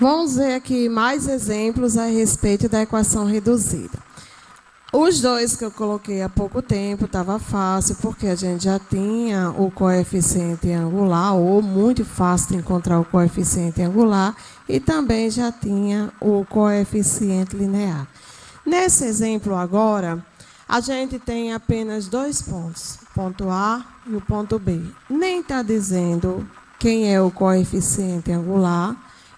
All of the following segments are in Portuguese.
Vamos ver aqui mais exemplos a respeito da equação reduzida. Os dois que eu coloquei há pouco tempo estava fácil, porque a gente já tinha o coeficiente angular, ou muito fácil de encontrar o coeficiente angular, e também já tinha o coeficiente linear. Nesse exemplo agora, a gente tem apenas dois pontos, o ponto A e o ponto B. Nem está dizendo quem é o coeficiente angular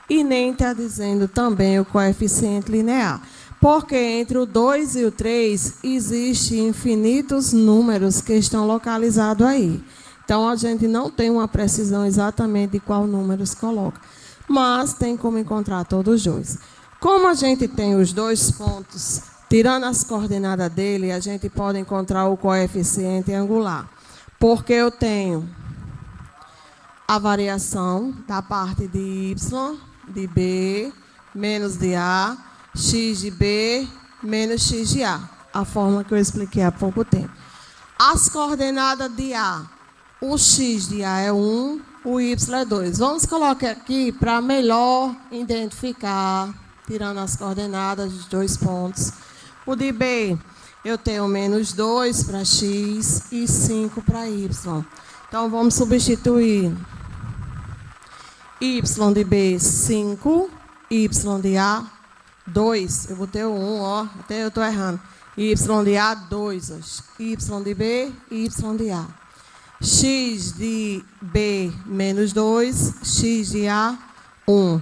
e nem está dizendo também o coeficiente linear. Porque entre o 2 e o 3 existem infinitos números que estão localizados aí. Então, a gente não tem uma precisão exatamente de qual número se coloca. Mas tem como encontrar todos os dois. Como a gente tem os dois pontos, tirando as coordenadas dele, a gente pode encontrar o coeficiente angular. Porque eu tenho a variação da parte de y, de b, menos de a, x de b menos x de a, a forma que eu expliquei há pouco tempo. As coordenadas de a, o x de a é 1, o y é 2. Vamos colocar aqui para melhor identificar, tirando as coordenadas dos dois pontos. O de b, eu tenho menos 2 para x e 5 para y. Então, vamos substituir y de b, 5, y de a, 2, eu botei o 1, ó, até eu estou errando. Y de A, 2. Y de B, Y de A. X de B, menos 2. X de A, 1.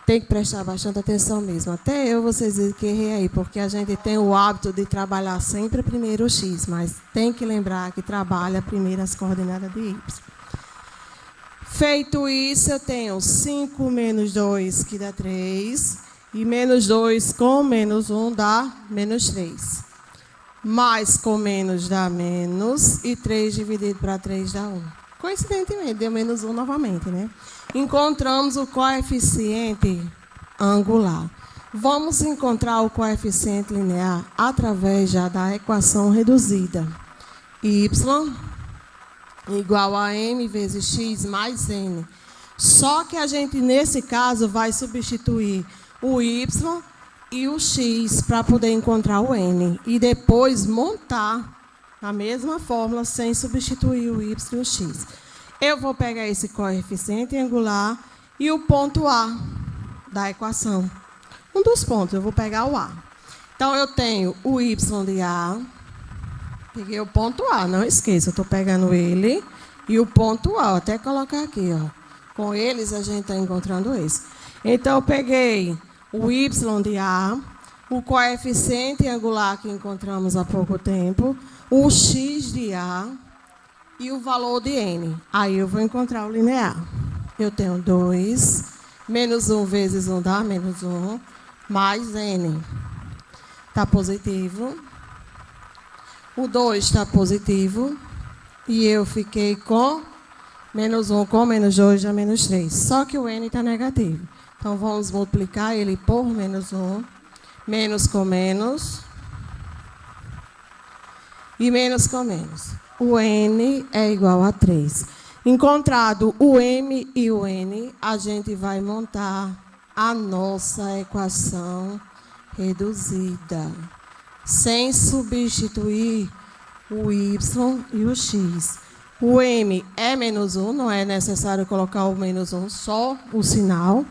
Tem que prestar bastante atenção mesmo. Até eu, vocês dizem que errei aí, porque a gente tem o hábito de trabalhar sempre primeiro o X, mas tem que lembrar que trabalha primeiro as coordenadas de Y. Feito isso, eu tenho 5 menos 2, que dá 3. E menos 2 com menos 1 dá menos 3. Mais com menos dá menos. E 3 dividido para 3 dá 1. Coincidentemente, deu menos 1 novamente, né? Encontramos o coeficiente angular. Vamos encontrar o coeficiente linear através já da equação reduzida. Y igual a m vezes x mais n. Só que a gente, nesse caso, vai substituir o y e o x para poder encontrar o n. E depois montar a mesma fórmula sem substituir o y e o x. Eu vou pegar esse coeficiente angular e o ponto A da equação. Um dos pontos, eu vou pegar o A. Então, eu tenho o y de A. Peguei o ponto A, não esqueça, eu estou pegando ele e o ponto A. Vou até colocar aqui, ó. Com eles, a gente está encontrando esse. Então, eu peguei o y de A, o coeficiente angular que encontramos há pouco tempo, o x de A e o valor de n. Aí eu vou encontrar o linear. Eu tenho 2, menos 1 vezes 1 dá menos 1, mais n. Está positivo. O 2 está positivo. E eu fiquei com menos 1 com menos 2 dá menos 3. Só que o n está negativo. Então, vamos multiplicar ele por menos 1. Menos com menos. E menos com menos. O n é igual a 3. Encontrado o m e o n, a gente vai montar a nossa equação reduzida. Sem substituir o y e o x. O m é menos 1, não é necessário colocar o menos 1, só o sinal.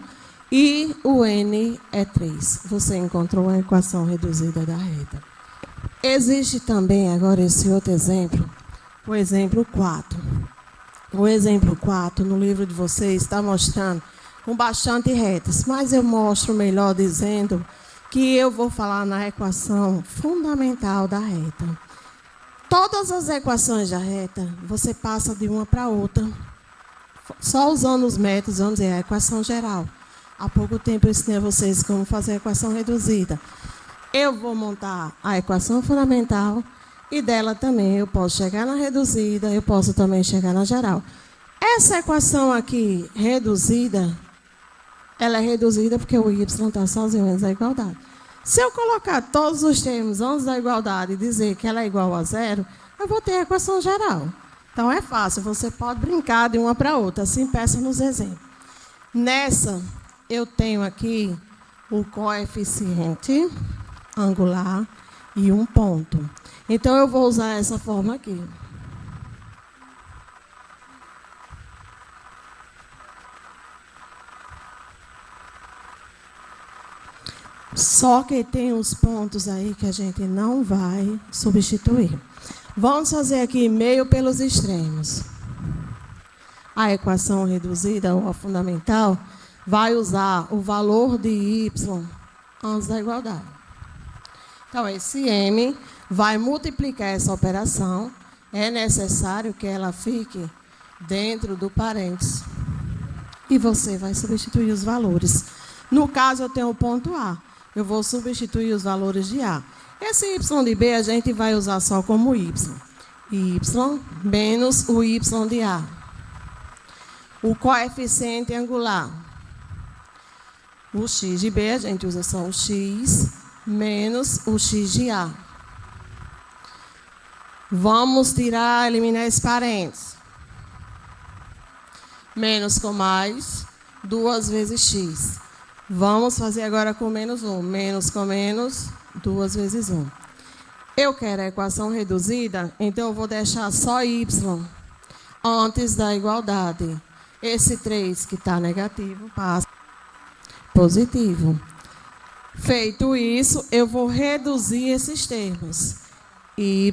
E o n é 3. Você encontrou a equação reduzida da reta. Existe também, agora, esse outro exemplo, o exemplo 4. O exemplo 4, no livro de vocês, está mostrando com bastante retas, mas eu mostro melhor dizendo que eu vou falar na equação fundamental da reta. Todas as equações da reta, você passa de uma para outra, só usando os métodos, vamos dizer, a equação geral. Há pouco tempo eu ensinei a vocês como fazer a equação reduzida. Eu vou montar a equação fundamental e dela também eu posso chegar na reduzida, eu posso também chegar na geral. Essa equação aqui, reduzida, ela é reduzida porque o y está sozinho antes da igualdade. Se eu colocar todos os termos antes da igualdade e dizer que ela é igual a 0, eu vou ter a equação geral. Então, é fácil, você pode brincar de uma para outra, assim peça nos exemplos. Nessa, eu tenho aqui o coeficiente angular e um ponto. Então, eu vou usar essa forma aqui. Só que tem os pontos aí que a gente não vai substituir. Vamos fazer aqui meio pelos extremos. A equação reduzida, ou a fundamental, vai usar o valor de y antes da igualdade. Então, esse m vai multiplicar essa operação. É necessário que ela fique dentro do parênteses. E você vai substituir os valores. No caso, eu tenho o ponto A. Eu vou substituir os valores de A. Esse y de B a gente vai usar só como y. Y menos o y de A. O coeficiente angular. O x de B a gente usa só o x menos o x de A. Vamos tirar, eliminar esse parênteses. Menos com mais, 2 vezes x. Vamos fazer agora com menos 1. Menos com menos, 2 vezes 1. Eu quero a equação reduzida, então eu vou deixar só y antes da igualdade. Esse 3 que está negativo passa positivo. Feito isso, eu vou reduzir esses termos. Y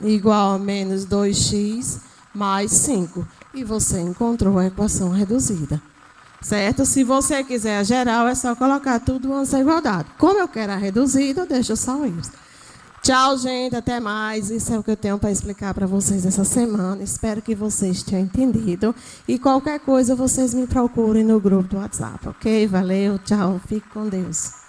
igual a menos 2x mais 5. E você encontrou a equação reduzida. Certo? Se você quiser a geral, é só colocar tudo antes da igualdade. Como eu quero a reduzida, eu deixo só o y. Tchau, gente. Até mais. Isso é o que eu tenho para explicar para vocês essa semana. Espero que vocês tenham entendido. E qualquer coisa, vocês me procurem no grupo do WhatsApp, ok? Valeu, tchau. Fique com Deus.